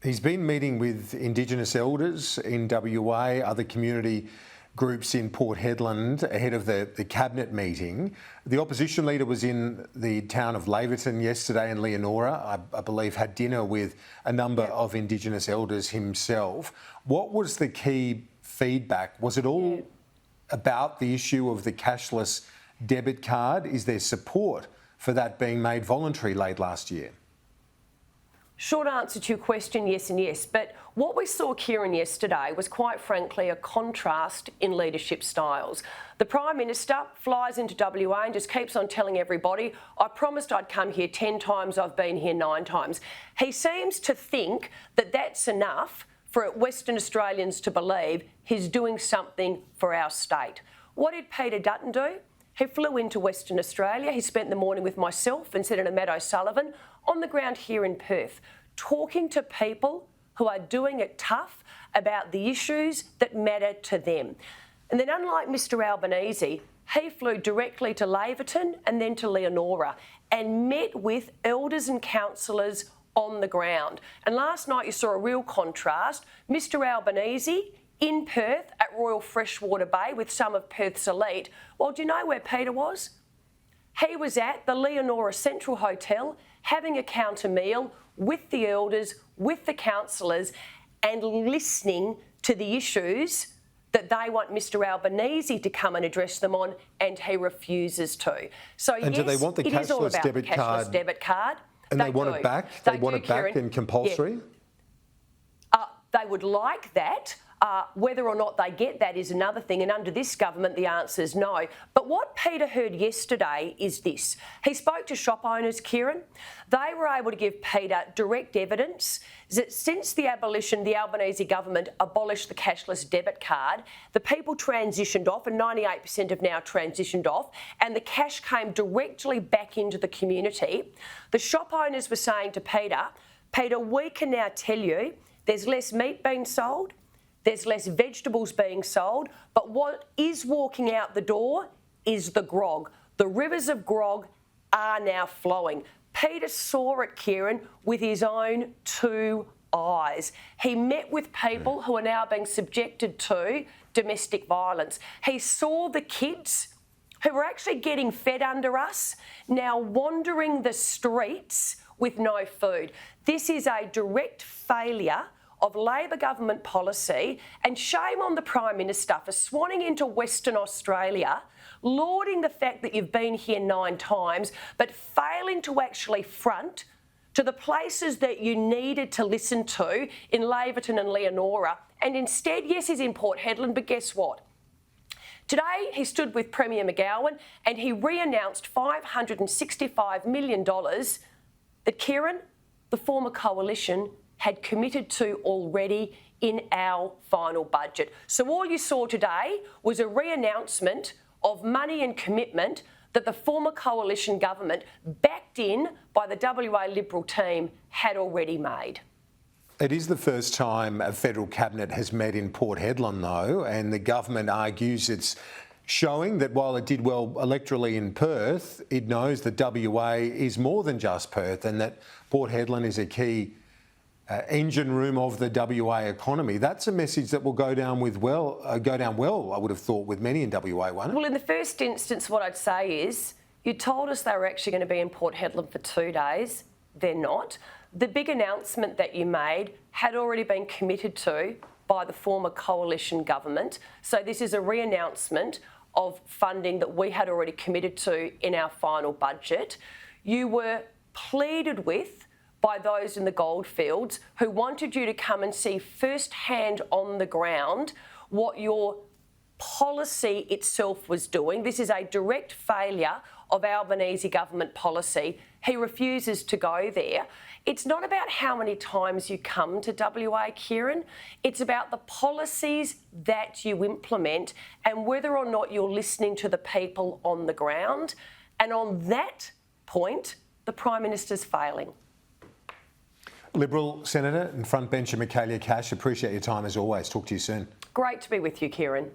He's been meeting with Indigenous elders in WA, other community groups in Port Hedland ahead of the cabinet meeting. The opposition leader was in the town of Laverton yesterday, and Leonora, I believe, had dinner with a number of Indigenous elders himself. What was the key feedback? Was it all about the issue of the cashless debit card? Is there support for that being made voluntary late last year? Short answer to your question, yes and yes. But what we saw, Kieran, yesterday was quite frankly a contrast in leadership styles. The Prime Minister flies into WA and just keeps on telling everybody, I promised I'd come here 10 times, I've been here 9 times. He seems to think that that's enough for Western Australians to believe he's doing something for our state. What did Peter Dutton do? He flew into Western Australia. He spent the morning with myself and Senator Matt O'Sullivan on the ground here in Perth, talking to people who are doing it tough about the issues that matter to them. And then, unlike Mr Albanese, he flew directly to Laverton and then to Leonora and met with elders and councillors on the ground. And last night you saw a real contrast. Mr Albanese in Perth at Royal Freshwater Bay with some of Perth's elite. Well, do you know where Peter was? He was at the Leonora Central Hotel having a counter meal with the elders, with the councillors, and listening to the issues that they want Mr Albanese to come and address them on, and he refuses to. So and yes, do they want the it is all cashless about debit the cashless card? Debit card. And they want it back? They want it back and compulsory? Yeah. They would like that. Whether or not they get that is another thing, and under this government the answer is no. But what Peter heard yesterday is this. He spoke to shop owners, Kieran. They were able to give Peter direct evidence that since the abolition, the Albanese government abolished the cashless debit card, the people transitioned off, and 98% have now transitioned off, and the cash came directly back into the community. The shop owners were saying to Peter, we can now tell you there's less meat being sold, there's less vegetables being sold, but what is walking out the door is the grog. The rivers of grog are now flowing. Peter saw it, Kieran, with his own 2 eyes. He met with people who are now being subjected to domestic violence. He saw the kids who were actually getting fed under us now wandering the streets with no food. This is a direct failure of Labor government policy, and shame on the Prime Minister for swanning into Western Australia, lauding the fact that you've been here 9 times, but failing to actually front to the places that you needed to listen to in Laverton and Leonora. And instead, yes, he's in Port Hedland, but guess what? Today, he stood with Premier McGowan and he re-announced $565 million that, Kieran, the former coalition had committed to already in our final budget. So all you saw today was a re-announcement of money and commitment that the former coalition government, backed in by the WA Liberal team, had already made. It is the first time a federal cabinet has met in Port Hedland, though, and the government argues it's showing that while it did well electorally in Perth, it knows that WA is more than just Perth and that Port Hedland is a key engine room of the WA economy. That's a message that will go down well, I would have thought, with many in WA, won't it? Well, in the first instance, what I'd say is you told us they were actually going to be in Port Hedland for 2 days. They're not. The big announcement that you made had already been committed to by the former coalition government. So this is a re-announcement of funding that we had already committed to in our final budget. You were pleaded with by those in the goldfields who wanted you to come and see firsthand on the ground what your policy itself was doing. This is a direct failure of Albanese government policy. He refuses to go there. It's not about how many times you come to WA, Kieran. It's about the policies that you implement and whether or not you're listening to the people on the ground. And on that point, the Prime Minister's failing. Liberal Senator and frontbencher Michaelia Cash, appreciate your time as always. Talk to you soon. Great to be with you, Kieran.